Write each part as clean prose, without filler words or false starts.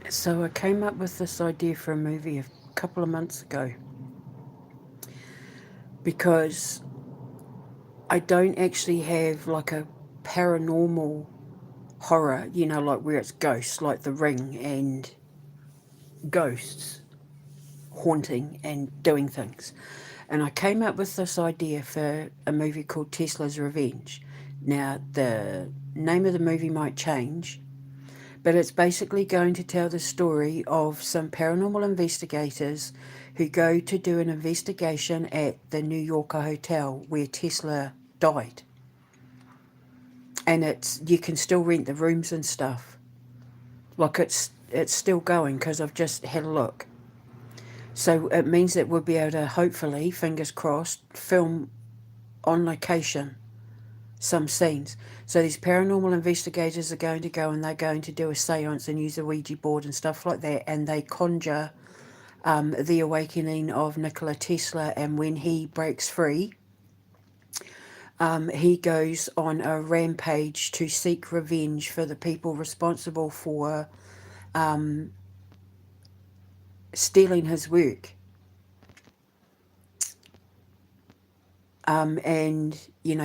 So I came up with this idea for a movie a couple of months ago because I don't actually have like a paranormal horror, like where it's ghosts, like The Ring and ghosts haunting and doing things. And I came up with this idea for a movie called Tesla's Revenge. Now, the name of the movie might change, but it's basically going to tell the story of some paranormal investigators who go to do an investigation at the New Yorker hotel where Tesla died. And you can still rent the rooms and stuff. Like it's still going because I've just had a look. So it means that we'll be able to hopefully, fingers crossed, film on location some scenes. So these paranormal investigators are going to go and they're going to do a seance and use a Ouija board and stuff like that, and they conjure the awakening of Nikola Tesla. And when he breaks free, he goes on a rampage to seek revenge for the people responsible for stealing his work. And,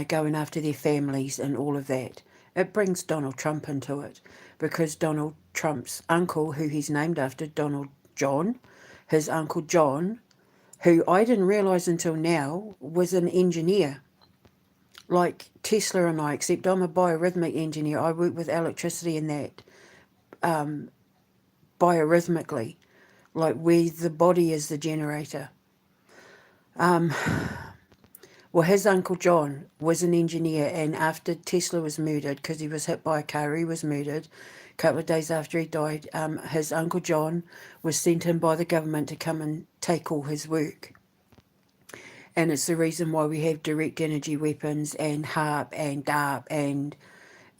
going after their families and all of that. It brings Donald Trump into it because Donald Trump's uncle, who he's named after, Donald John, his uncle John, who I didn't realise until now was an engineer like Tesla and I, except I'm a biorhythmic engineer. I work with electricity and that biorhythmically, like where the body is the generator. Well, his uncle John was an engineer, and after Tesla was murdered, because he was hit by a car, he was murdered. A couple of days after he died, his uncle John was sent in by the government to come and take all his work. And it's the reason why we have direct energy weapons and HARP and DARP and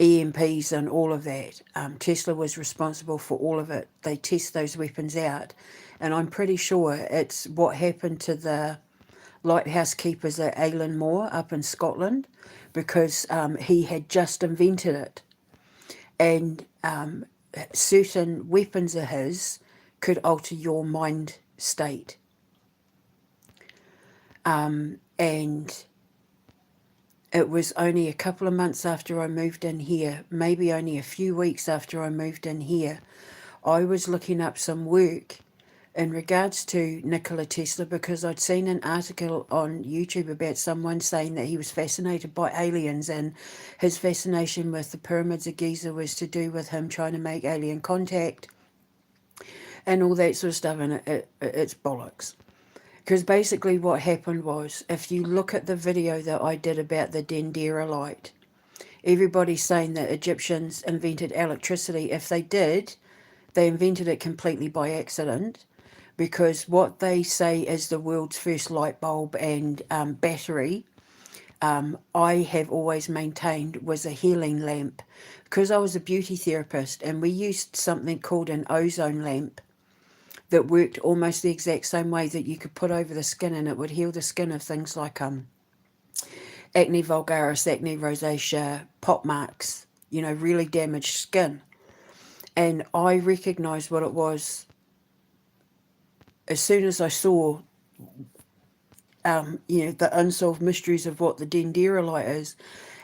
EMPs and all of that. Tesla was responsible for all of it. They test those weapons out. And I'm pretty sure it's what happened to the lighthouse keepers at Eilean Moor up in Scotland, because he had just invented it. And certain weapons of his could alter your mind state. And it was only a couple of months after I moved in here, maybe only a few weeks after I moved in here, I was looking up some work in regards to Nikola Tesla, because I'd seen an article on YouTube about someone saying that he was fascinated by aliens, and his fascination with the pyramids of Giza was to do with him trying to make alien contact and all that sort of stuff, and it's bollocks. Because basically what happened was, if you look at the video that I did about the dendrolite, everybody's saying that Egyptians invented electricity. If they did, they invented it completely by accident, because what they say is the world's first light bulb and battery, I have always maintained was a healing lamp, because I was a beauty therapist and we used something called an ozone lamp that worked almost the exact same way, that you could put over the skin and it would heal the skin of things like acne vulgaris, acne rosacea, pot marks, really damaged skin. And I recognised what it was as soon as I saw, the unsolved mysteries of what the dendrolite is.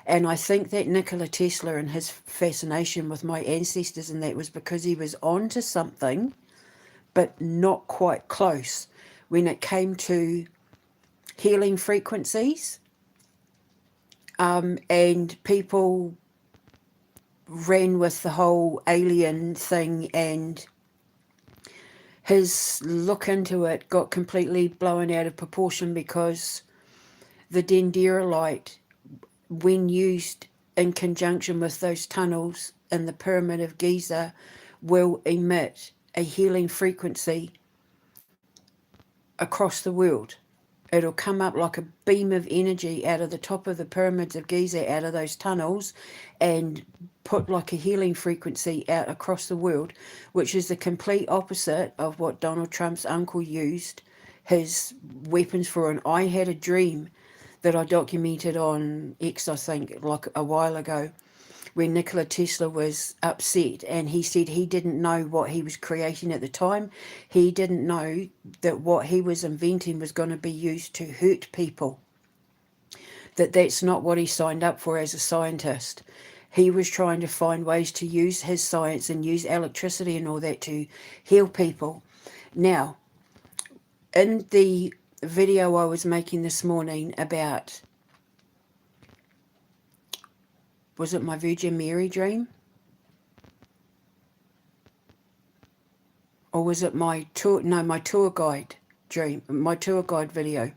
And I think that Nikola Tesla and his fascination with my ancestors and that was because he was on to something, but not quite close when it came to healing frequencies. And people ran with the whole alien thing, and his look into it got completely blown out of proportion, because the dendrolite, when used in conjunction with those tunnels in the Pyramid of Giza, will emit a healing frequency across the world. It'll come up like a beam of energy out of the top of the pyramids of Giza, out of those tunnels, and put like a healing frequency out across the world, which is the complete opposite of what Donald Trump's uncle used his weapons for. And I had a dream that I documented on X, I think, like a while ago, when Nikola Tesla was upset, and he said he didn't know what he was creating at the time. He didn't know that what he was inventing was going to be used to hurt people, that that's not what he signed up for as a scientist. He was trying to find ways to use his science and use electricity and all that to heal people. Now, in the video I was making this morning about, was it my Virgin Mary dream? Or was it my tour guide dream, my tour guide video?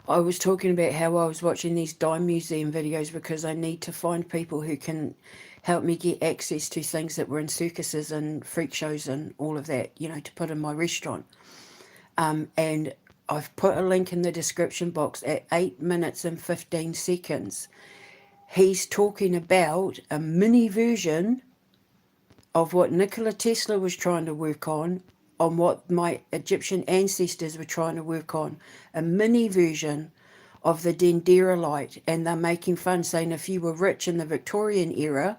I was talking about how I was watching these dime museum videos because I need to find people who can help me get access to things that were in circuses and freak shows and all of that, to put in my restaurant. And I've put a link in the description box at 8 minutes and 15 seconds. He's talking about a mini version of what Nikola Tesla was trying to work on what my Egyptian ancestors were trying to work on, a mini version of the dendrolite. And they're making fun, saying if you were rich in the Victorian era,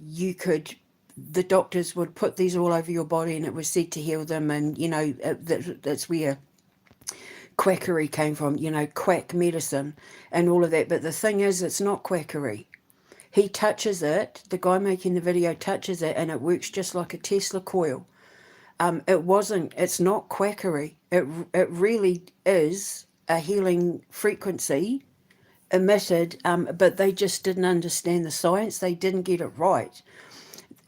you could, the doctors would put these all over your body and it was said to heal them. And, that's where quackery came from, quack medicine and all of that. But the thing is, it's not quackery. He touches it, the guy making the video touches it, and it works just like a Tesla coil. It's not quackery. It really is a healing frequency emitted, but they just didn't understand the science. They didn't get it right.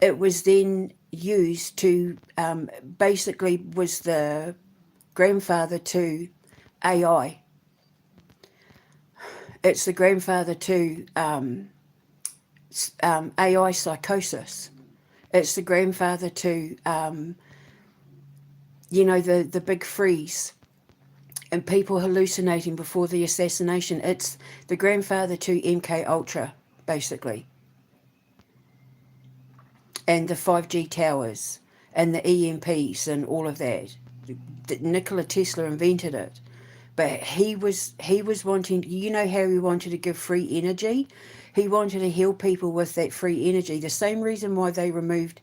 It was then used to, basically was the grandfather to AI. It's the grandfather to AI psychosis. It's the grandfather to, the big freeze and people hallucinating before the assassination. It's the grandfather to MK Ultra, basically. And the 5G towers and the EMPs and all of that. Nikola Tesla invented it. But he was wanting, how he wanted to give free energy? He wanted to heal people with that free energy. The same reason why they removed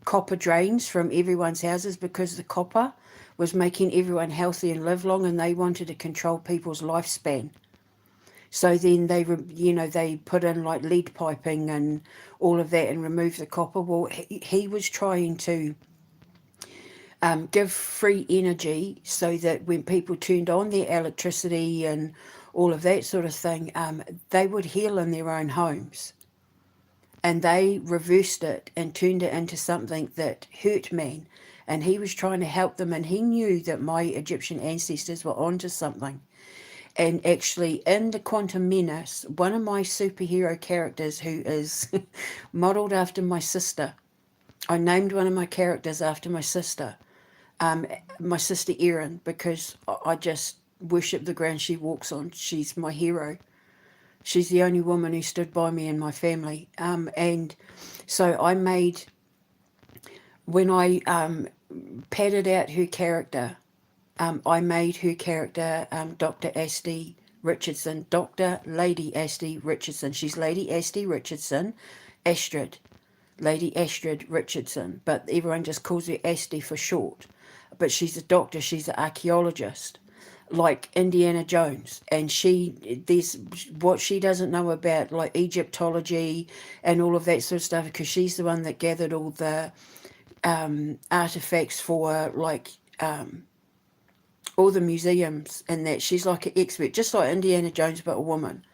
copper drains from everyone's houses, because the copper was making everyone healthy and live long, and they wanted to control people's lifespan. So then they put in like lead piping and all of that and remove the copper. Well, he was trying to give free energy so that when people turned on their electricity and all of that sort of thing, they would heal in their own homes. And they reversed it and turned it into something that hurt man. And he was trying to help them, and he knew that my Egyptian ancestors were onto something. And actually, in the Quantum Menace, one of my superhero characters, who is modelled after my sister, I named one of my characters after my sister Erin, because I just worship the ground she walks on. She's my hero. She's the only woman who stood by me and my family. And so I made, when I padded out her character, I made her character Dr. Asti Richardson, Dr. Lady Asti Richardson. She's Lady Asti Richardson, Astrid, Lady Astrid Richardson, but everyone just calls her Asti for short. But she's a doctor, she's an archaeologist, like Indiana Jones. And there's what she doesn't know about, like Egyptology and all of that sort of stuff, because she's the one that gathered all the artifacts for, like, all the museums and that. She's like an expert, just like Indiana Jones, but a woman,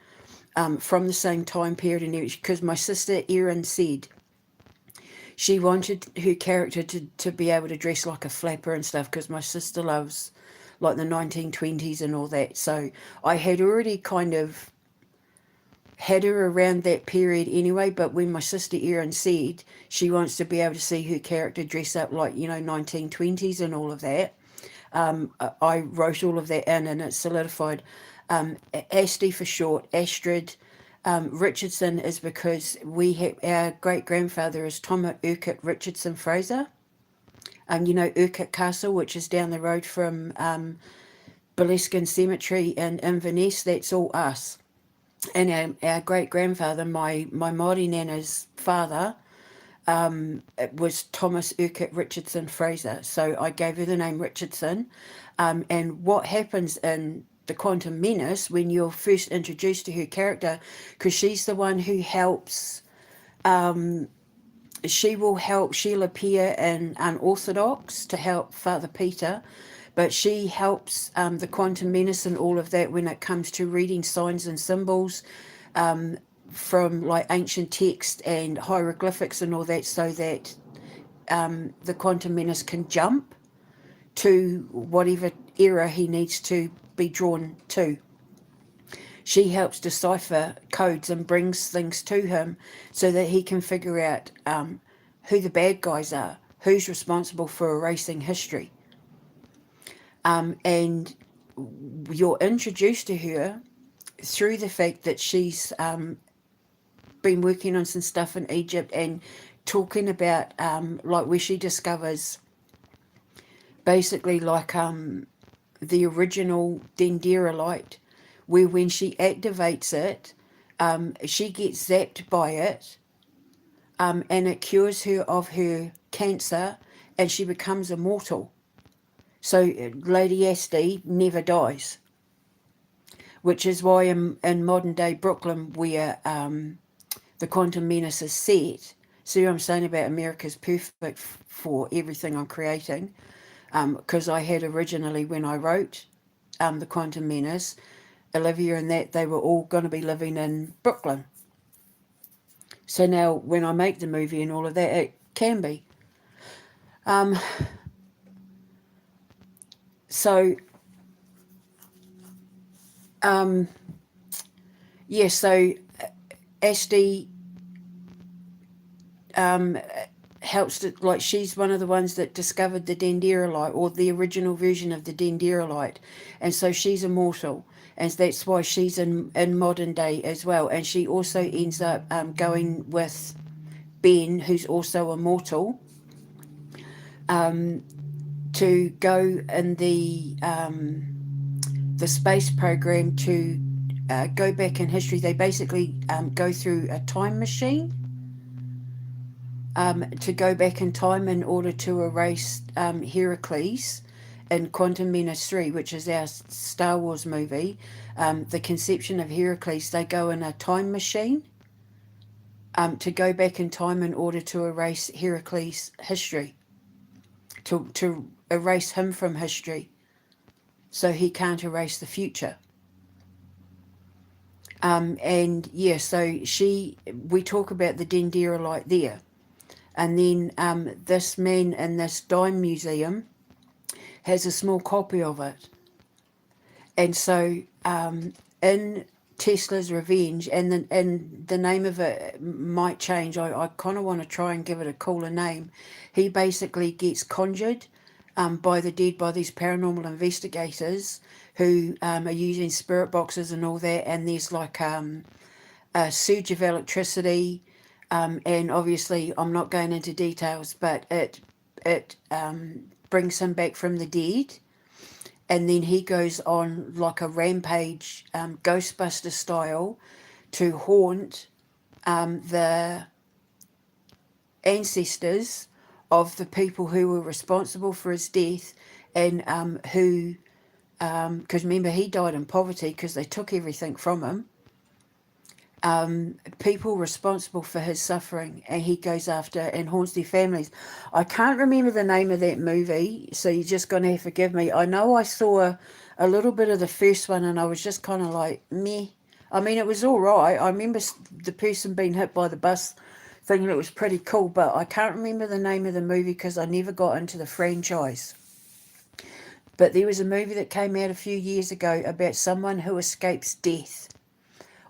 from the same time period and everything. Because my sister Erin said she wanted her character to be able to dress like a flapper and stuff, because my sister loves like the 1920s and all that. So I had already kind of had her around that period anyway, but when my sister Erin said she wants to be able to see her character dress up like, 1920s and all of that, I wrote all of that in, and it's solidified. Asti for short, Astrid. Richardson is because our great grandfather is Thomas Urquhart Richardson Fraser. Urquhart Castle, which is down the road from Boleskine Cemetery in Inverness. That's all us. and our great-grandfather, my Māori nana's father, it was Thomas Urquhart Richardson Fraser. So I gave her the name Richardson. And what happens in The Quantum Menace when you're first introduced to her character, because she's the one who helps, she'll appear in Unorthodox to help Father Peter, but she helps the Quantum Menace and all of that when it comes to reading signs and symbols from like ancient text and hieroglyphics and all that, so that the Quantum Menace can jump to whatever era he needs to be drawn to. She helps decipher codes and brings things to him so that he can figure out who the bad guys are, who's responsible for erasing history. And you're introduced to her through the fact that she's been working on some stuff in Egypt and talking about like where she discovers basically like the original dendrolite, where when she activates it, she gets zapped by it, and it cures her of her cancer, and she becomes immortal. So Lady Asti never dies, which is why in modern day Brooklyn, where the Quantum Menace is set, see what I'm saying about America's perfect for everything I'm creating, because I had originally, when I wrote the Quantum Menace, Olivia and that, they were all going to be living in Brooklyn. So now when I make the movie and all of that, it can be. So, yeah, so Asti helps to, like, she's one of the ones that discovered the dendrolite, or the original version of the dendrolite, and so she's immortal, and that's why she's in modern day as well. And she also ends up going with Ben, who's also immortal, to go in the space program to go back in history. They basically go through a time machine to go back in time in order to erase Heracles in Quantum Menace 3, which is our Star Wars movie. The conception of Heracles, they go in a time machine to go back in time in order to erase Heracles' history, to erase him from history, so he can't erase the future. And yeah, so we talk about the dendrolite there. And then this man in this dime museum has a small copy of it. And so in Tesla's Revenge, and the name of it might change, I kind of want to try and give it a cooler name. He basically gets conjured by the dead, by these paranormal investigators who are using spirit boxes and all that, and there's like a surge of electricity, and obviously I'm not going into details, but it brings him back from the dead, and then he goes on like a rampage, Ghostbuster style, to haunt the ancestors of the people who were responsible for his death, and who, because remember he died in poverty because they took everything from him. People responsible for his suffering, and he goes after and haunts their families. I can't remember the name of that movie, so you're just going to have to forgive me. I know I saw a little bit of the first one, and I was just kind of like, meh. I mean, it was all right. I remember the person being hit by the bus, thinking it was pretty cool, but I can't remember the name of the movie because I never got into the franchise. But there was a movie that came out a few years ago about someone who escapes death,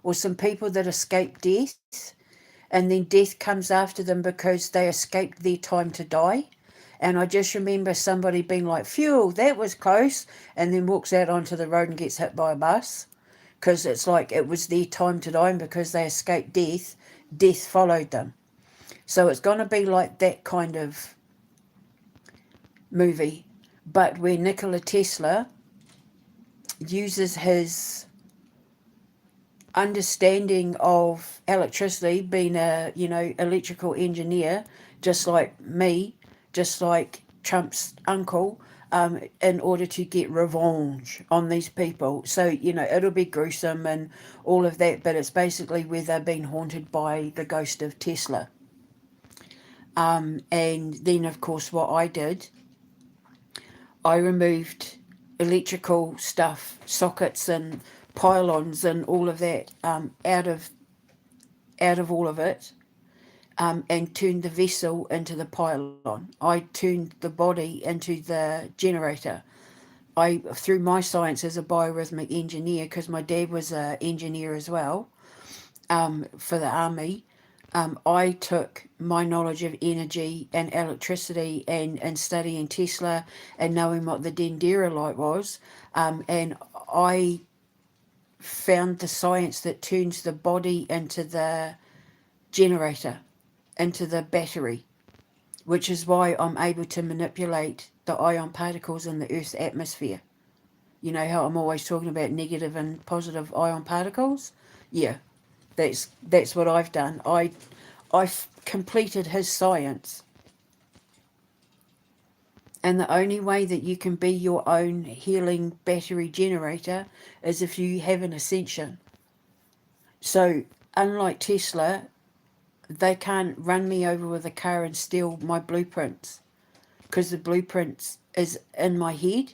or some people that escape death, and then death comes after them because they escaped their time to die. And I just remember somebody being like, phew, that was close, and then walks out onto the road and gets hit by a bus, because it's like it was their time to die, and because they escaped death, death followed them. So it's going to be like that kind of movie, but where Nikola Tesla uses his understanding of electricity, being a, electrical engineer, just like me, just like Trump's uncle, in order to get revenge on these people. So, it'll be gruesome and all of that, but it's basically where they're being haunted by the ghost of Tesla. And then, of course, what I did, I removed electrical stuff, sockets and pylons and all of that, out of all of it, and turned the vessel into the pylon. I turned the body into the generator. Through my science as a biorhythmic engineer, because my dad was an engineer as well, for the army, I took my knowledge of energy and electricity and studying Tesla and knowing what the dendrolite was, and I found the science that turns the body into the generator, into the battery, which is why I'm able to manipulate the ion particles in the Earth's atmosphere. You know how I'm always talking about negative and positive ion particles? Yeah, that's what I've done. I've completed his science, and the only way that you can be your own healing battery generator is if you have an ascension. So, unlike Tesla, they can't run me over with a car and steal my blueprints, because the blueprints is in my head.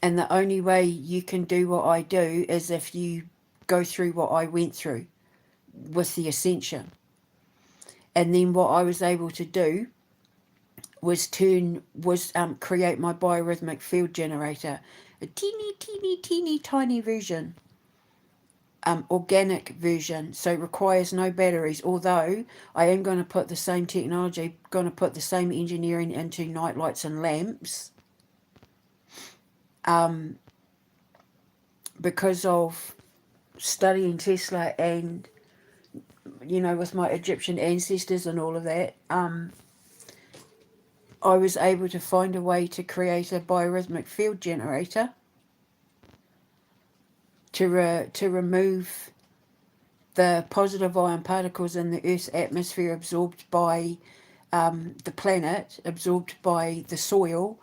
And the only way you can do what I do is if you go through what I went through with the ascension. And then what I was able to do was create my biorhythmic field generator, a teeny tiny version, organic version, so it requires no batteries. Although I am going to put the same technology, going to put the same engineering into night lights and lamps, because of studying Tesla and, with my Egyptian ancestors and all of that. I was able to find a way to create a biorhythmic field generator to remove the positive ion particles in the Earth's atmosphere absorbed by the planet, absorbed by the soil,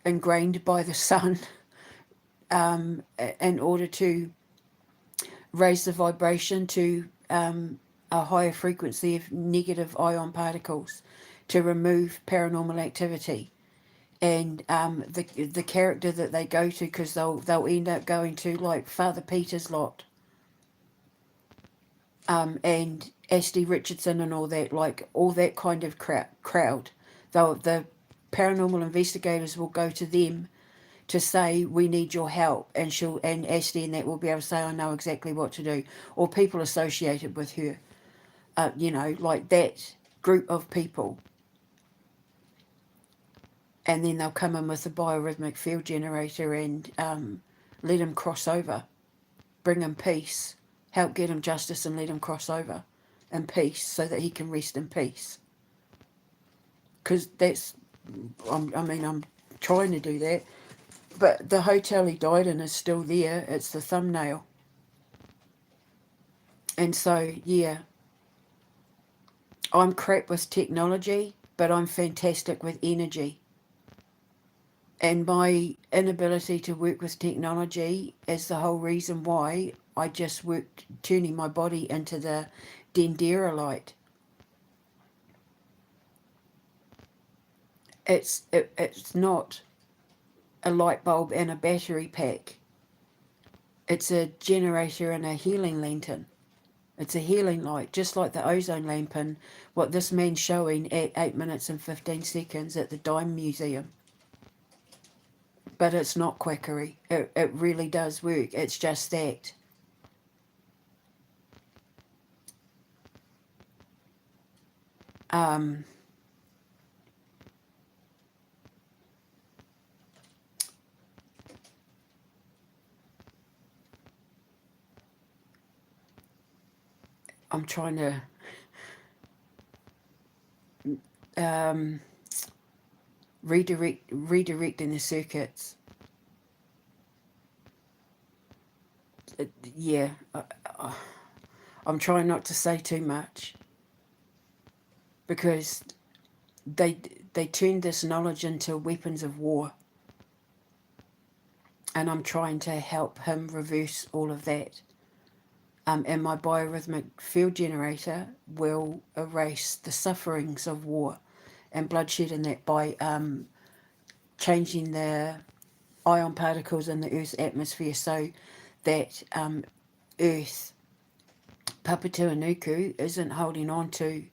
ingrained by the sun, in order to raise the vibration to a higher frequency of negative ion particles, to remove paranormal activity. And the character that they go to, because they'll end up going to like Father Peter's lot, and Ashley Richardson and all that, like all that kind of crowd. The paranormal investigators will go to them to say, we need your help, and Ashley and that will be able to say, I know exactly what to do, or people associated with her, like that group of people. And then they'll come in with a biorhythmic field generator and let him cross over, bring him peace, help get him justice, and let him cross over in peace so that he can rest in peace. Because I'm trying to do that. But the hotel he died in is still there. It's the thumbnail. And so, yeah, I'm crap with technology, but I'm fantastic with energy. And my inability to work with technology is the whole reason why I just worked turning my body into the dendrolite. It's not a light bulb and a battery pack. It's a generator and a healing lantern. It's a healing light, just like the ozone lamp and what this man's showing at 8 minutes and 15 seconds at the Dime Museum. But it's not quackery. It really does work. It's just that. Um, I'm trying to um, redirecting the circuits. yeah, I'm trying not to say too much because they they turned this knowledge into weapons of war, and I'm trying to help him reverse all of that. And my biorhythmic field generator will erase the sufferings of war and bloodshed in that by changing the ion particles in the Earth's atmosphere so that Earth, Papatūānuku, isn't holding on to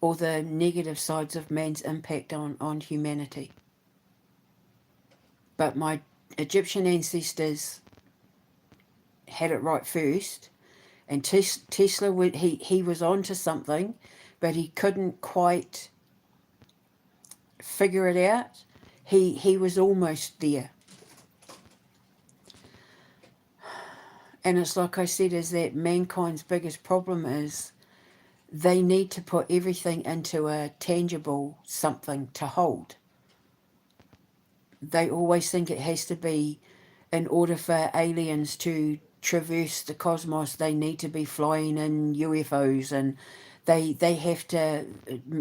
all the negative sides of man's impact on humanity. But my Egyptian ancestors had it right first, and Tesla he was onto something, but he couldn't quite figure it out. He was almost there, and it's like I said, is that mankind's biggest problem is they need to put everything into a tangible something to hold. They always think it has to be, in order for aliens to traverse the cosmos, they need to be flying in UFOs, and they have to,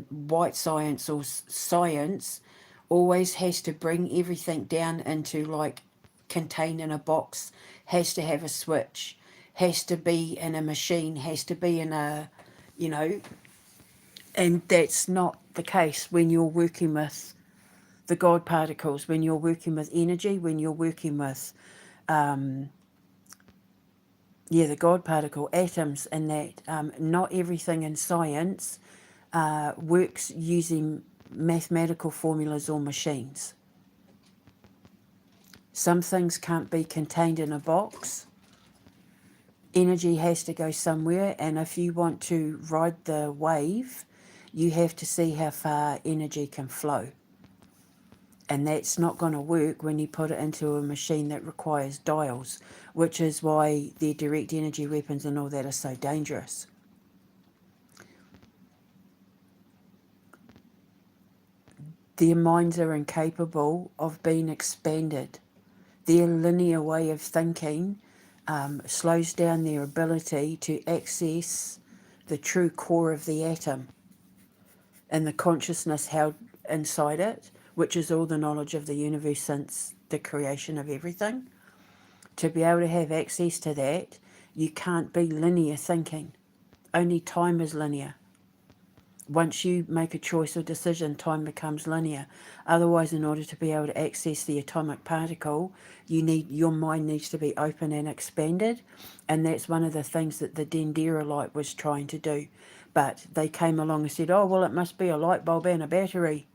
white science or science always has to bring everything down into like contained in a box, has to have a switch, has to be in a machine, has to be in a, you know, and that's not the case when you're working with the God particles, when you're working with energy, when you're working with, the God particle atoms, and that not everything in science works using mathematical formulas or machines. Some things can't be contained in a box. Energy has to go somewhere, and if you want to ride the wave, you have to see how far energy can flow. And that's not going to work when you put it into a machine that requires dials, which is why their direct energy weapons and all that are so dangerous. Their minds are incapable of being expanded. Their linear way of thinking slows down their ability to access the true core of the atom and the consciousness held inside it, which is all the knowledge of the universe since the creation of everything. To be able to have access to that, you can't be linear thinking. Only time is linear. Once you make a choice or decision, time becomes linear. Otherwise, in order to be able to access the atomic particle, your mind needs to be open and expanded, and that's one of the things that the Dendera was trying to do. But they came along and said, "Oh, well, it must be a light bulb and a battery."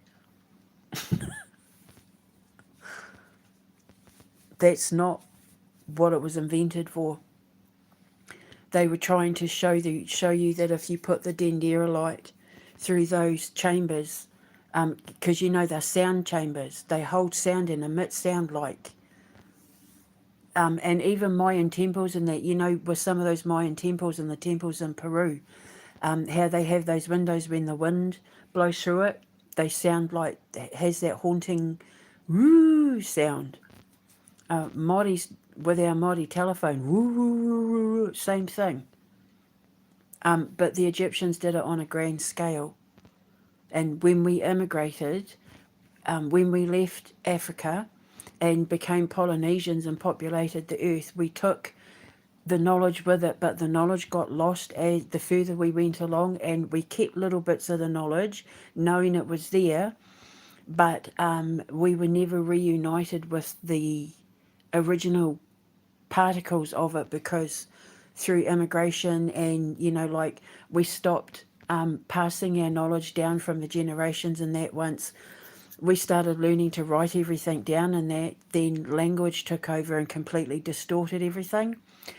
That's not what it was invented for. They were trying to show you that if you put the Dendera through those chambers, because they're sound chambers, they hold sound and emit sound and even Mayan temples and that, with some of those Mayan temples and the temples in Peru, how they have those windows when the wind blows through it, they sound like, it has that haunting woo sound. Māoris, with our Māori telephone, woo, woo, woo, woo, woo, same thing. But the Egyptians did it on a grand scale. And when we immigrated, when we left Africa and became Polynesians and populated the earth, we took the knowledge with it, but the knowledge got lost as the further we went along, and we kept little bits of the knowledge, knowing it was there, but we were never reunited with the original particles of it, because through immigration and we stopped passing our knowledge down from the generations, and that once we started learning to write everything down, and that then language took over and completely distorted everything.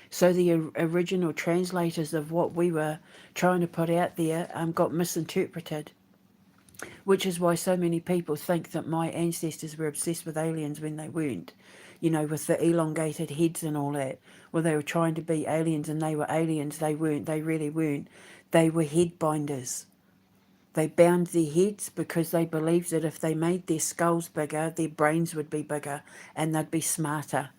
So the original translators of what we were trying to put out there got misinterpreted, which is why so many people think that my ancestors were obsessed with aliens when they weren't, with the elongated heads and all that. Well, they were trying to be aliens and they were aliens. They weren't. They really weren't. They were head binders. They bound their heads because they believed that if they made their skulls bigger, their brains would be bigger and they'd be smarter.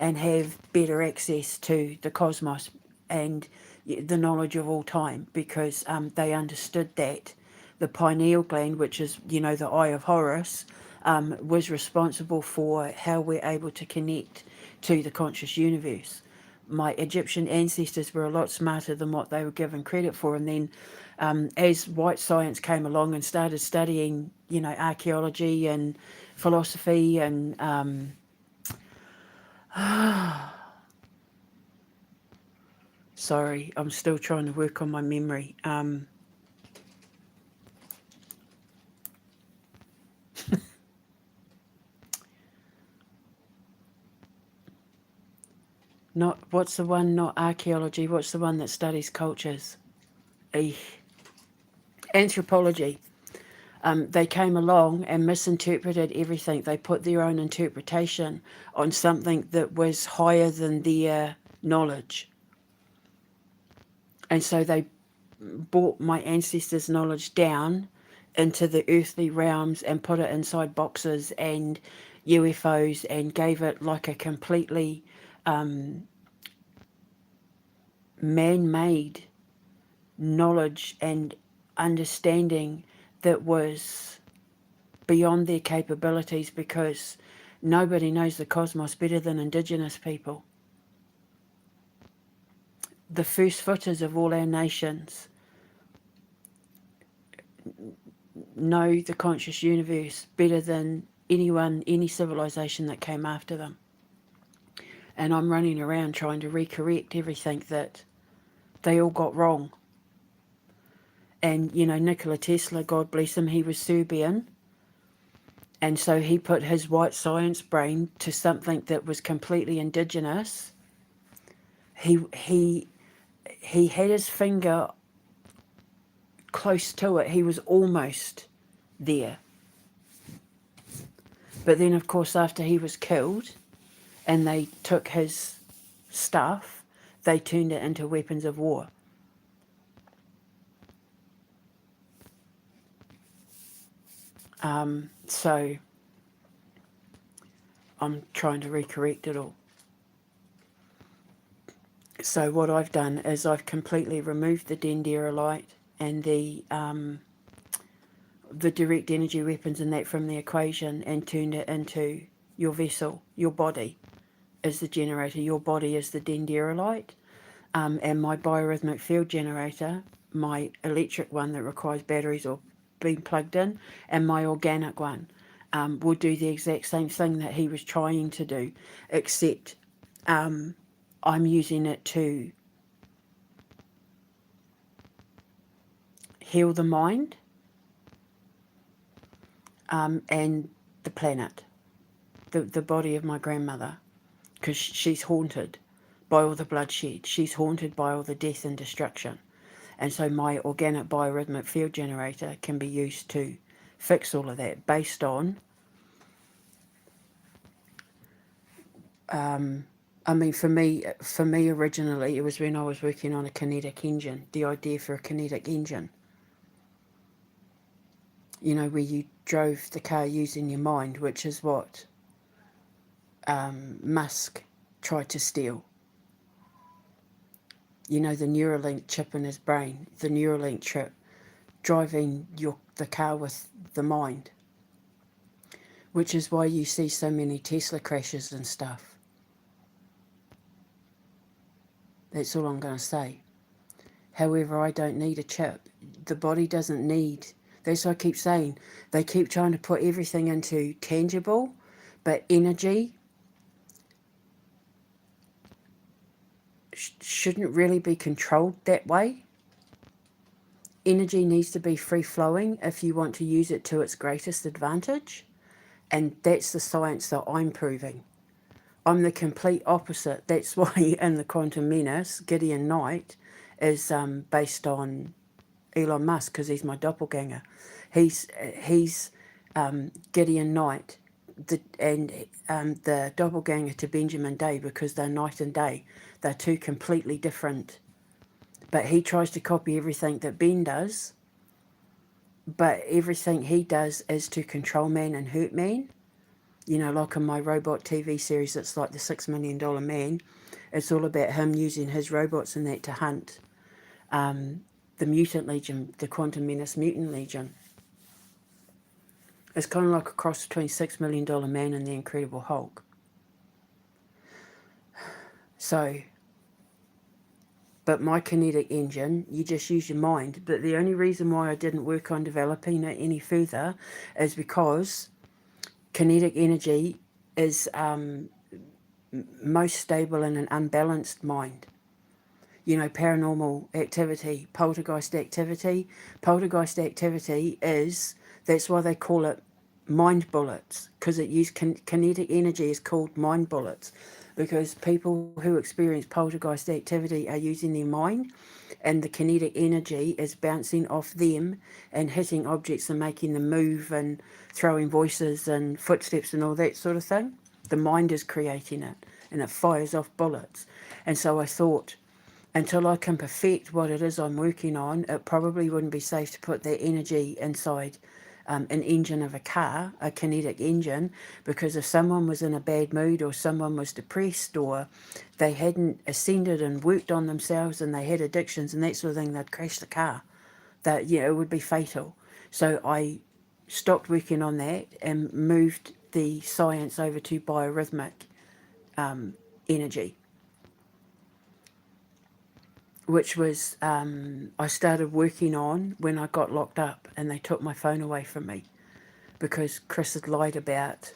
and have better access to the cosmos and the knowledge of all time, because they understood that the pineal gland, which is, the eye of Horus, was responsible for how we're able to connect to the conscious universe. My Egyptian ancestors were a lot smarter than what they were given credit for. And then as white science came along and started studying, archaeology and philosophy and sorry, I'm still trying to work on my memory. Not what's the one? Not archaeology. What's the one that studies cultures? Eesh. Anthropology. They came along and misinterpreted everything. They put their own interpretation on something that was higher than their knowledge, and so they brought my ancestors' knowledge down into the earthly realms and put it inside boxes and UFOs and gave it like a completely man-made knowledge and understanding that was beyond their capabilities, because nobody knows the cosmos better than Indigenous people. The first footers of all our nations know the conscious universe better than anyone, any civilization that came after them. And I'm running around trying to recorrect everything that they all got wrong. And, Nikola Tesla, God bless him, he was Serbian. And so he put his white science brain to something that was completely indigenous. He had his finger close to it. He was almost there. But then, of course, after he was killed and they took his stuff, they turned it into weapons of war. So I'm trying to recorrect it all. So what I've done is I've completely removed the dendrolite and the direct energy weapons and that from the equation, and turned it into your vessel. Your body is the generator. Your body is the dendrolite. And my biorhythmic field generator, my electric one that requires batteries or being plugged in, and my organic one will do the exact same thing that he was trying to do, except I'm using it to heal the mind and the planet, the body of my grandmother, because she's haunted by all the bloodshed. She's haunted by all the death and destruction. And so my organic biorhythmic field generator can be used to fix all of that, based on, for me originally, it was when I was working on a kinetic engine, the idea for a kinetic engine. Where you drove the car using your mind, which is what Musk tried to steal. The Neuralink chip in his brain, the Neuralink chip, driving the car with the mind, which is why you see so many Tesla crashes and stuff. That's all I'm going to say. However, I don't need a chip. The body doesn't need. That's what I keep saying. They keep trying to put everything into tangible, but energy shouldn't really be controlled that way. Energy needs to be free-flowing if you want to use it to its greatest advantage. And that's the science that I'm proving. I'm the complete opposite. That's why in the Quantum Menace, Gideon Knight is based on Elon Musk, because he's my doppelganger. He's Gideon Knight, the doppelganger to Benjamin Day, because they're night and day. They're two completely different. But he tries to copy everything that Ben does. But everything he does is to control man and hurt man. You know, like in my robot TV series, it's like the $6 million man. It's all about him using his robots and that to hunt the mutant legion, the Quantum Menace mutant legion. It's kind of like a cross between $6 Million Man and the Incredible Hulk. So, but my kinetic engine, you just use your mind. But the only reason why I didn't work on developing it any further is because kinetic energy is most stable in an unbalanced mind. You know, paranormal activity, poltergeist activity. Poltergeist activity is, that's why they call it mind bullets, because it uses kinetic energy is called mind bullets, because people who experience poltergeist activity are using their mind, and the kinetic energy is bouncing off them and hitting objects and making them move and throwing voices and footsteps and all that sort of thing. The mind is creating it, and it fires off bullets. And so I thought, until I can perfect what it is I'm working on, it probably wouldn't be safe to put that energy inside an engine of a car, a kinetic engine, because if someone was in a bad mood or someone was depressed or they hadn't ascended and worked on themselves and they had addictions and that sort of thing, they'd crash the car. That, yeah, it would be fatal. So I stopped working on that and moved the science over to biorhythmic energy, which was I started working on when I got locked up and they took my phone away from me because Chris had lied about.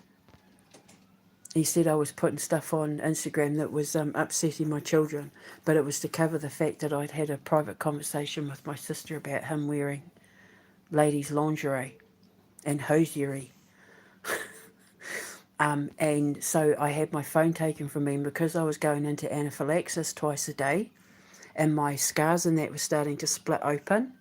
He said I was putting stuff on Instagram that was upsetting my children, but it was to cover the fact that I'd had a private conversation with my sister about him wearing ladies' lingerie and hosiery. And so I had my phone taken from me, and because I was going into anaphylaxis twice a day and my scars and that were starting to split open,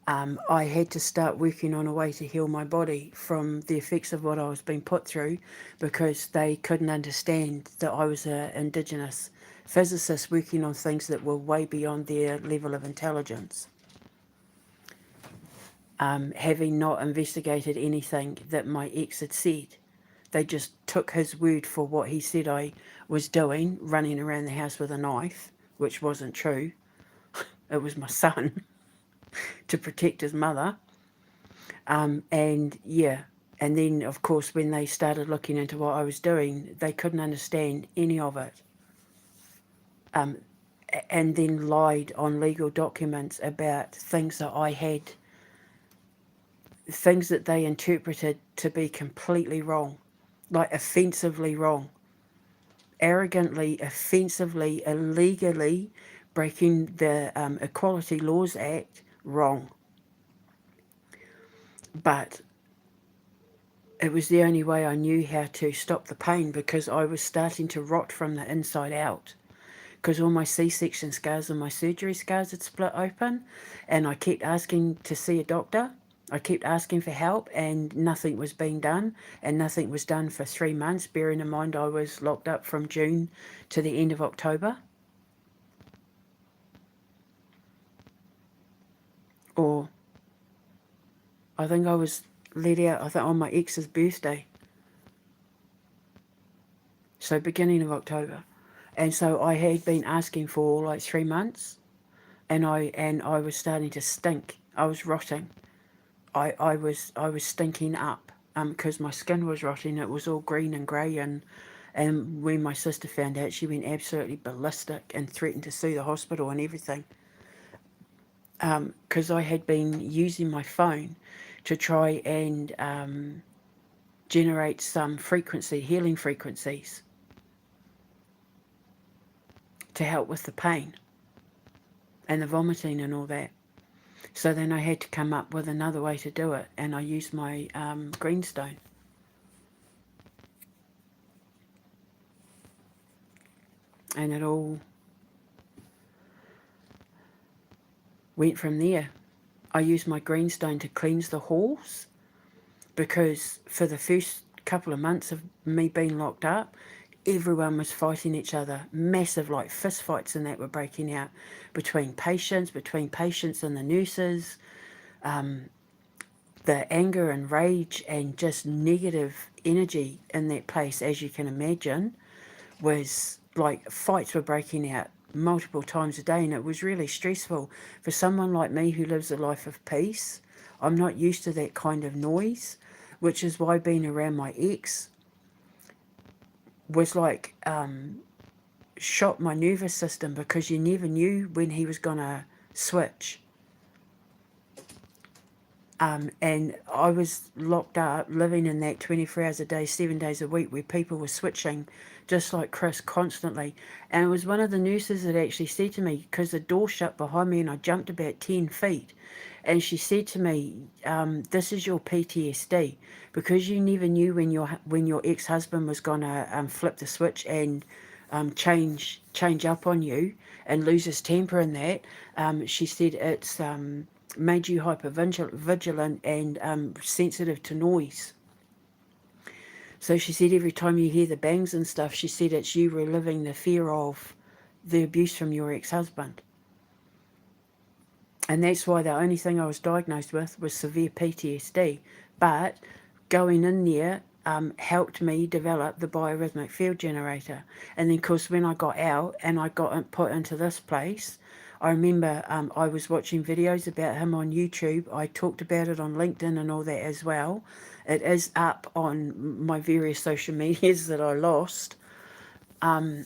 I had to start working on a way to heal my body from the effects of what I was being put through, because they couldn't understand that I was an Indigenous physicist working on things that were way beyond their level of intelligence. Having not investigated anything that my ex had said, they just took his word for what he said I was doing, running around the house with a knife, which wasn't true. It was my son to protect his mother. And yeah, and then of course when they started looking into what I was doing, they couldn't understand any of it. And then lied on legal documents about things that I had, things that they interpreted to be completely wrong, like offensively wrong, arrogantly, offensively, illegally breaking the Equality Laws Act wrong. But it was the only way I knew how to stop the pain, because I was starting to rot from the inside out, because all my C-section scars and my surgery scars had split open, and I kept asking to see a doctor. I kept asking for help and nothing was being done, and nothing was done for 3 months, bearing in mind I was locked up from June to the end of October. Or I think I was let out, I think, on my ex's birthday. So beginning of October. And so I had been asking for like 3 months, and I was starting to stink. I was rotting. I was stinking up because my skin was rotting. It was all green and grey, and when my sister found out, she went absolutely ballistic and threatened to sue the hospital and everything, because I had been using my phone to try and generate some healing frequencies to help with the pain and the vomiting and all that. So then I had to come up with another way to do it, and I used my greenstone. And it all went from there. I used my greenstone to cleanse the halls, because for the first couple of months of me being locked up, everyone was fighting each other. Massive, like, fist fights and that were breaking out between patients and the nurses. the anger and rage and just negative energy in that place, as you can imagine, was like fights were breaking out multiple times a day, and it was really stressful for someone like me who lives a life of peace. I'm not used to that kind of noise, which is why being around my ex was like shot my nervous system, because you never knew when he was gonna switch. And I was locked up, living in that 24 hours a day, 7 days a week, where people were switching, just like Chris, constantly. And it was one of the nurses that actually said to me, because the door shut behind me and I jumped about 10 feet. And she said to me, "This is your PTSD, because you never knew when your ex-husband was gonna flip the switch and change up on you and lose his temper and that." She said it's made you hyper vigilant and sensitive to noise. So she said every time you hear the bangs and stuff, she said it's you reliving the fear of the abuse from your ex-husband. And that's why the only thing I was diagnosed with was severe PTSD. But going in there helped me develop the biorhythmic field generator. And then, of course, when I got out and I got put into this place, I remember I was watching videos about him on YouTube. I talked about it on LinkedIn and all that as well. It is up on my various social medias that I lost. I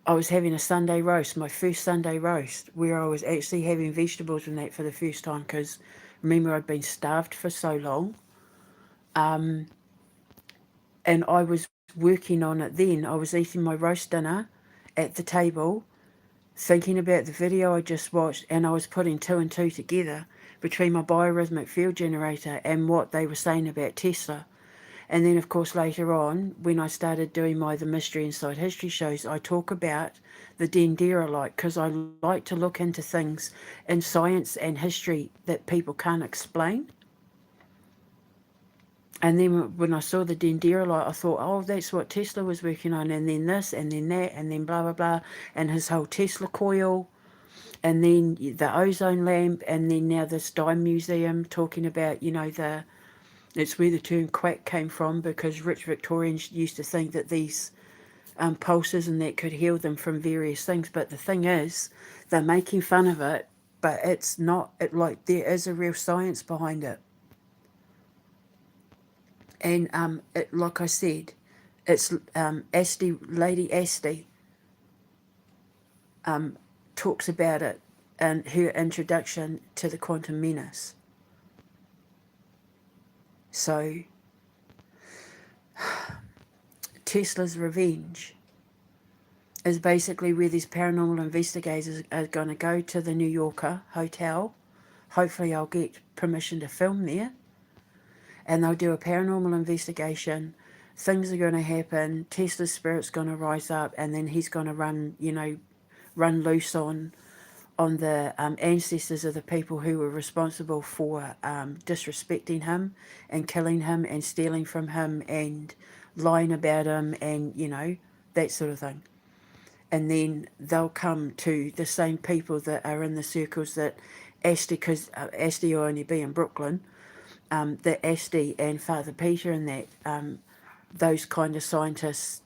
was having a Sunday roast, my first Sunday roast, where I was actually having vegetables and that for the first time, because remember I'd been starved for so long. And I was working on it then. I was eating my roast dinner at the table, thinking about the video I just watched, and I was putting two and two together between my biorhythmic field generator and what they were saying about Tesla. And then, of course, later on, when I started doing my The Mystery Inside History shows, I talk about the dendrolite, because I like to look into things in science and history that people can't explain. And then when I saw the dendrolite, I thought, oh, that's what Tesla was working on, and then this, and then that, and then blah, blah, blah, and his whole Tesla coil, and then the ozone lamp, and then now this dime museum talking about, it's where the term quack came from, because rich Victorians used to think that these pulses and that could heal them from various things. But the thing is, they're making fun of it, but it's not, like, there is a real science behind it. And like I said, it's Lady Asti talks about it in her introduction to the Quantum Menace. So, Tesla's Revenge is basically where these paranormal investigators are going to go to the New Yorker hotel. Hopefully I'll get permission to film there. And they'll do a paranormal investigation. Things are going to happen. Tesla's spirit's going to rise up, and then he's going to run loose on the ancestors of the people who were responsible for disrespecting him and killing him and stealing from him and lying about him, and that sort of thing. And then they'll come to the same people that are in the circles that Asti, because Asti will only be in Brooklyn, that Asti and Father Peter and that those kind of scientists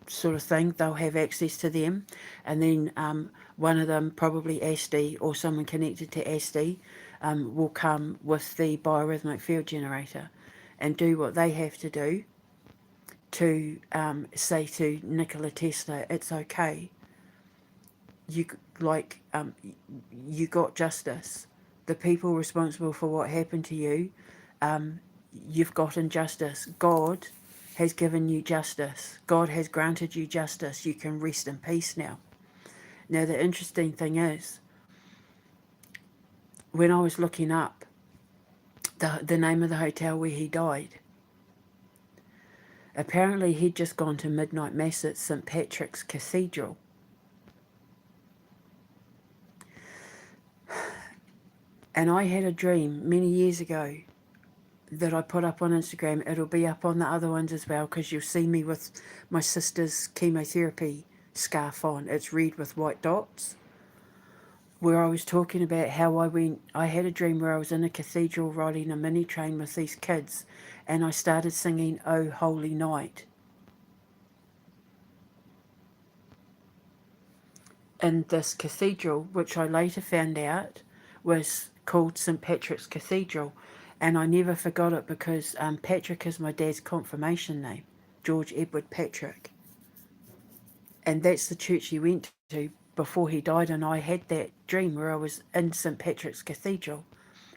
sort of thing, they'll have access to them. And then one of them, probably Asti or someone connected to Asti, will come with the biorhythmic field generator and do what they have to do to say to Nikola Tesla, it's okay. You you got justice. The people responsible for what happened to you, you've gotten justice. God has given you justice. God has granted you justice. You can rest in peace now. Now, the interesting thing is, when I was looking up the name of the hotel where he died, apparently he'd just gone to midnight mass at St. Patrick's Cathedral. And I had a dream many years ago that I put up on Instagram. It'll be up on the other ones as well, because you'll see me with my sister's chemotherapy scarf on. It's red with white dots. where I was talking about how I had a dream where I was in a cathedral riding a mini train with these kids, and I started singing "Oh Holy Night" in this cathedral, which I later found out was called St Patrick's Cathedral, and I never forgot it because Patrick is my dad's confirmation name, George Edward Patrick, and that's the church he went to before he died. And I had that dream where I was in St Patrick's Cathedral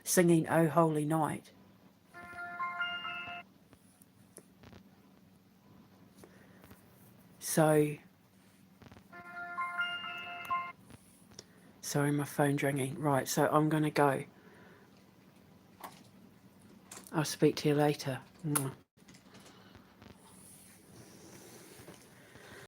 singing "Oh Holy Night." So, sorry, my phone's ringing. Right, so I'm going to go. I'll speak to you later. Mwah.